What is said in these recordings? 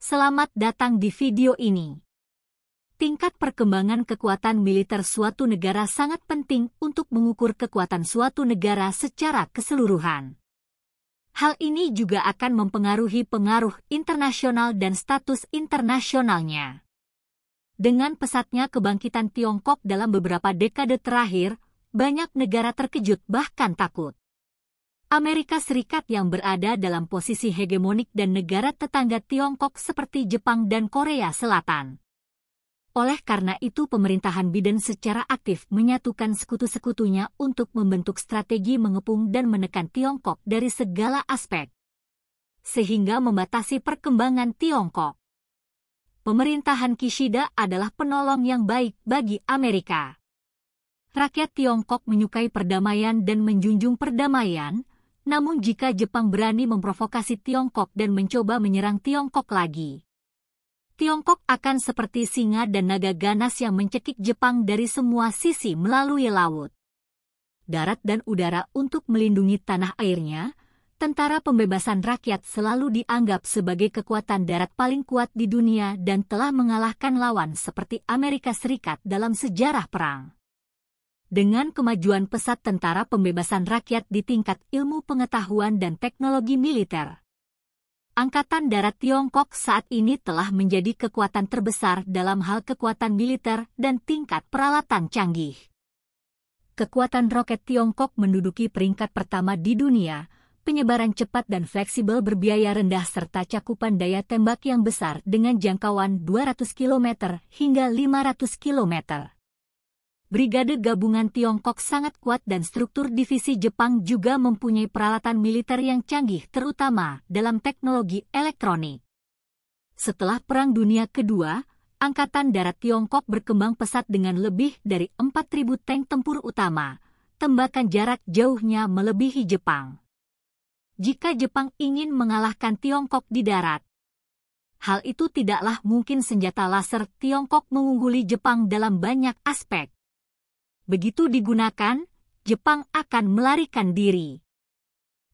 Selamat datang di video ini. Tingkat perkembangan kekuatan militer suatu negara sangat penting untuk mengukur kekuatan suatu negara secara keseluruhan. Hal ini juga akan mempengaruhi pengaruh internasional dan status internasionalnya. Dengan pesatnya kebangkitan Tiongkok dalam beberapa dekade terakhir, banyak negara terkejut bahkan takut. Amerika Serikat yang berada dalam posisi hegemonik dan negara tetangga Tiongkok seperti Jepang dan Korea Selatan. Oleh karena itu pemerintahan Biden secara aktif menyatukan sekutu-sekutunya untuk membentuk strategi mengepung dan menekan Tiongkok dari segala aspek, sehingga membatasi perkembangan Tiongkok. Pemerintahan Kishida adalah penolong yang baik bagi Amerika. Rakyat Tiongkok menyukai perdamaian dan menjunjung perdamaian, namun jika Jepang berani memprovokasi Tiongkok dan mencoba menyerang Tiongkok lagi, Tiongkok akan seperti singa dan naga ganas yang mencekik Jepang dari semua sisi melalui laut, darat dan udara untuk melindungi tanah airnya. Tentara Pembebasan Rakyat selalu dianggap sebagai kekuatan darat paling kuat di dunia dan telah mengalahkan lawan seperti Amerika Serikat dalam sejarah perang. Dengan kemajuan pesat Tentara Pembebasan Rakyat di tingkat ilmu pengetahuan dan teknologi militer, Angkatan Darat Tiongkok saat ini telah menjadi kekuatan terbesar dalam hal kekuatan militer dan tingkat peralatan canggih. Kekuatan roket Tiongkok menduduki peringkat pertama di dunia, penyebaran cepat dan fleksibel berbiaya rendah serta cakupan daya tembak yang besar dengan jangkauan 200 km hingga 500 km. Brigade Gabungan Tiongkok sangat kuat dan struktur divisi Jepang juga mempunyai peralatan militer yang canggih terutama dalam teknologi elektronik. Setelah Perang Dunia Kedua, Angkatan Darat Tiongkok berkembang pesat dengan lebih dari 4.000 tank tempur utama, tembakan jarak jauhnya melebihi Jepang. Jika Jepang ingin mengalahkan Tiongkok di darat, hal itu tidaklah mungkin. Senjata laser Tiongkok mengungguli Jepang dalam banyak aspek. Begitu digunakan, Jepang akan melarikan diri.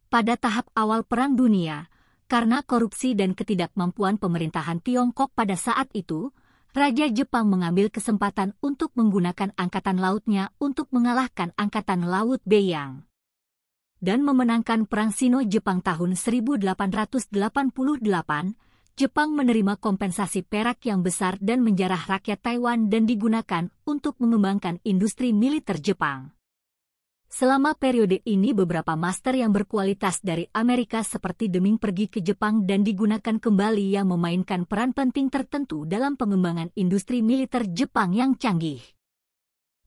Pada tahap awal Perang Dunia, karena korupsi dan ketidakmampuan pemerintahan Tiongkok pada saat itu, Raja Jepang mengambil kesempatan untuk menggunakan angkatan lautnya untuk mengalahkan Angkatan Laut Beiyang dan memenangkan Perang Sino-Jepang tahun 1888. Jepang menerima kompensasi perak yang besar dan menjarah rakyat Taiwan dan digunakan untuk mengembangkan industri militer Jepang. Selama periode ini beberapa master yang berkualitas dari Amerika seperti Deming pergi ke Jepang dan digunakan kembali yang memainkan peran penting tertentu dalam pengembangan industri militer Jepang yang canggih.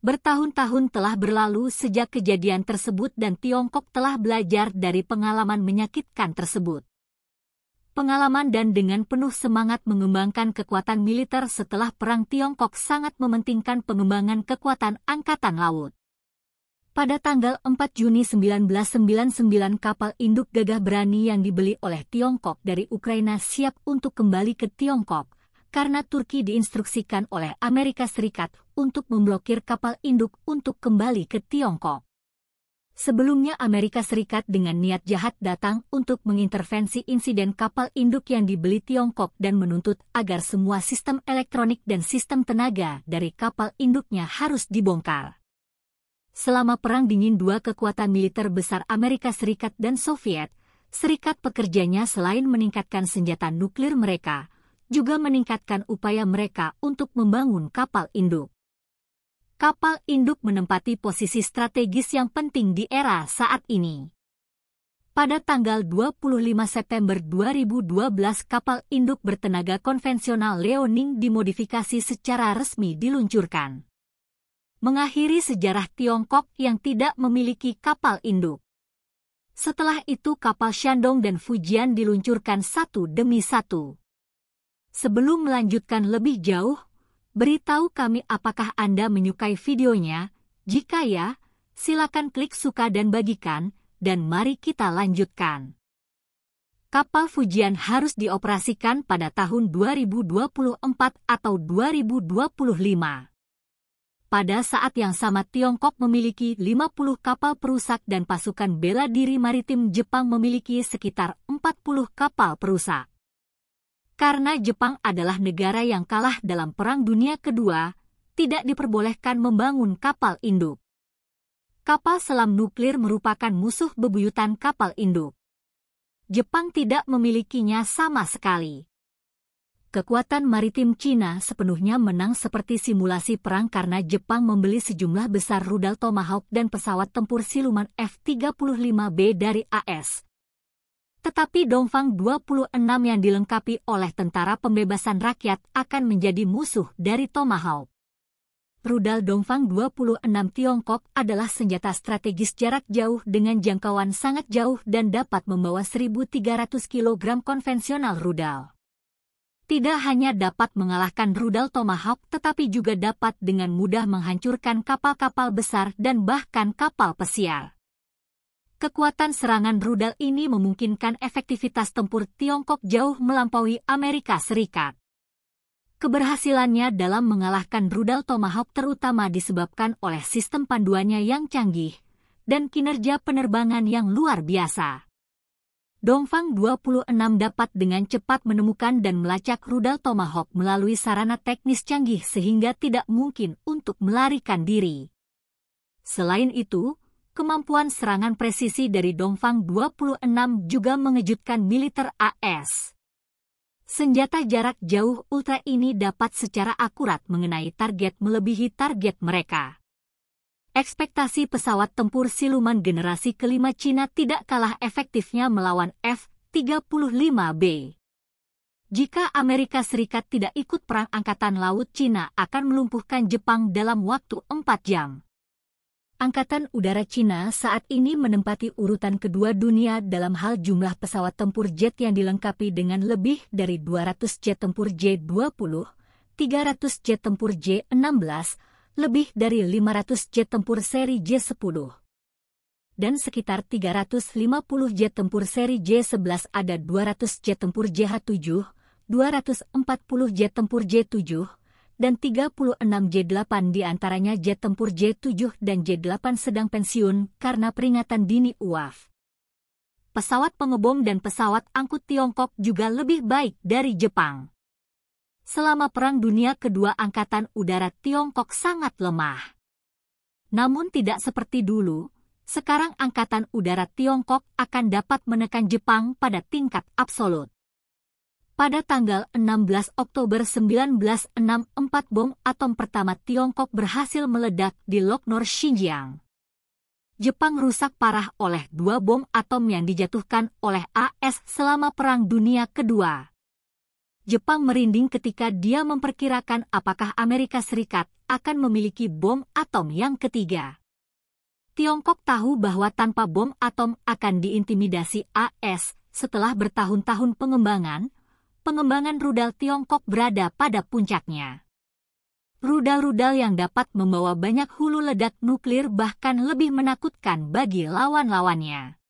Bertahun-tahun telah berlalu sejak kejadian tersebut dan Tiongkok telah belajar dari pengalaman menyakitkan tersebut. Pengalaman dan dengan penuh semangat mengembangkan kekuatan militer setelah perang, Tiongkok sangat mementingkan pengembangan kekuatan angkatan laut. Pada tanggal 4 Juni 1999 kapal induk Gagah Berani yang dibeli oleh Tiongkok dari Ukraina siap untuk kembali ke Tiongkok, karena Turki diinstruksikan oleh Amerika Serikat untuk memblokir kapal induk untuk kembali ke Tiongkok. Sebelumnya Amerika Serikat dengan niat jahat datang untuk mengintervensi insiden kapal induk yang dibeli Tiongkok dan menuntut agar semua sistem elektronik dan sistem tenaga dari kapal induknya harus dibongkar. Selama Perang Dingin, dua kekuatan militer besar Amerika Serikat dan Soviet Serikat pekerjanya selain meningkatkan senjata nuklir mereka, juga meningkatkan upaya mereka untuk membangun kapal induk. Kapal induk menempati posisi strategis yang penting di era saat ini. Pada tanggal 25 September 2012 kapal induk bertenaga konvensional Liaoning dimodifikasi secara resmi diluncurkan, mengakhiri sejarah Tiongkok yang tidak memiliki kapal induk. Setelah itu kapal Shandong dan Fujian diluncurkan satu demi satu. Sebelum melanjutkan lebih jauh, beritahu kami apakah Anda menyukai videonya. Jika ya, silakan klik suka dan bagikan, dan mari kita lanjutkan. Kapal Fujian harus dioperasikan pada tahun 2024 atau 2025. Pada saat yang sama Tiongkok memiliki 50 kapal perusak dan pasukan bela diri maritim Jepang memiliki sekitar 40 kapal perusak. Karena Jepang adalah negara yang kalah dalam Perang Dunia Kedua, tidak diperbolehkan membangun kapal induk. Kapal selam nuklir merupakan musuh bebuyutan kapal induk. Jepang tidak memilikinya sama sekali. Kekuatan maritim Cina sepenuhnya menang seperti simulasi perang karena Jepang membeli sejumlah besar rudal Tomahawk dan pesawat tempur siluman F-35B dari AS. Tetapi Dongfang 26 yang dilengkapi oleh Tentara Pembebasan Rakyat akan menjadi musuh dari Tomahawk. Rudal Dongfang 26 Tiongkok adalah senjata strategis jarak jauh dengan jangkauan sangat jauh dan dapat membawa 1.300 kg konvensional rudal. Tidak hanya dapat mengalahkan rudal Tomahawk tetapi juga dapat dengan mudah menghancurkan kapal-kapal besar dan bahkan kapal pesiar. Kekuatan serangan rudal ini memungkinkan efektivitas tempur Tiongkok jauh melampaui Amerika Serikat. Keberhasilannya dalam mengalahkan rudal Tomahawk terutama disebabkan oleh sistem panduannya yang canggih dan kinerja penerbangan yang luar biasa. Dongfang 26 dapat dengan cepat menemukan dan melacak rudal Tomahawk melalui sarana teknis canggih sehingga tidak mungkin untuk melarikan diri. Selain itu, kemampuan serangan presisi dari Dongfang 26 juga mengejutkan militer AS. Senjata jarak jauh ultra ini dapat secara akurat mengenai target melebihi target mereka. Ekspektasi pesawat tempur siluman generasi kelima Cina tidak kalah efektifnya melawan F-35B. Jika Amerika Serikat tidak ikut perang Angkatan Laut Cina akan melumpuhkan Jepang dalam waktu 4 jam. Angkatan Udara Cina saat ini menempati urutan kedua dunia dalam hal jumlah pesawat tempur jet yang dilengkapi dengan lebih dari 200 jet tempur J-20, 300 jet tempur J-16, lebih dari 500 jet tempur seri J-10, dan sekitar 350 jet tempur seri J-11 ada 200 jet tempur JH-7, 240 jet tempur J-7, dan 36 J-8 diantaranya jet tempur J-7 dan J-8 sedang pensiun karena peringatan dini UAF. Pesawat pengebom dan pesawat angkut Tiongkok juga lebih baik dari Jepang. Selama Perang Dunia Kedua Angkatan Udara Tiongkok sangat lemah. Namun tidak seperti dulu, sekarang Angkatan Udara Tiongkok akan dapat menekan Jepang pada tingkat absolut. Pada tanggal 16 Oktober 1964 bom atom pertama Tiongkok berhasil meledak di Loknor, Xinjiang. Jepang rusak parah oleh 2 bom atom yang dijatuhkan oleh AS selama Perang Dunia Kedua. Jepang merinding ketika dia memperkirakan apakah Amerika Serikat akan memiliki bom atom yang ketiga. Tiongkok tahu bahwa tanpa bom atom akan diintimidasi AS. Setelah bertahun-tahun pengembangan rudal Tiongkok berada pada puncaknya. Rudal-rudal yang dapat membawa banyak hulu ledak nuklir bahkan lebih menakutkan bagi lawan-lawannya.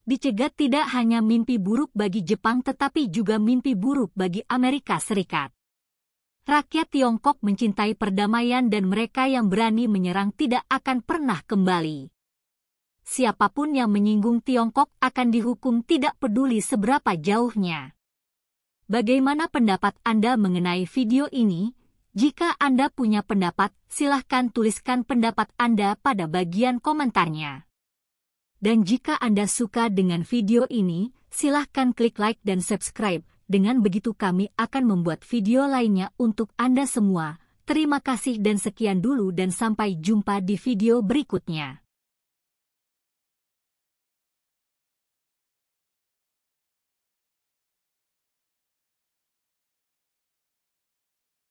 Dicegat tidak hanya mimpi buruk bagi Jepang tetapi juga mimpi buruk bagi Amerika Serikat. Rakyat Tiongkok mencintai perdamaian dan mereka yang berani menyerang tidak akan pernah kembali. Siapapun yang menyinggung Tiongkok akan dihukum tidak peduli seberapa jauhnya. Bagaimana pendapat Anda mengenai video ini? Jika Anda punya pendapat, silahkan tuliskan pendapat Anda pada bagian komentarnya. Dan jika Anda suka dengan video ini, silahkan klik like dan subscribe. Dengan begitu kami akan membuat video lainnya untuk Anda semua. Terima kasih dan sekian dulu dan sampai jumpa di video berikutnya.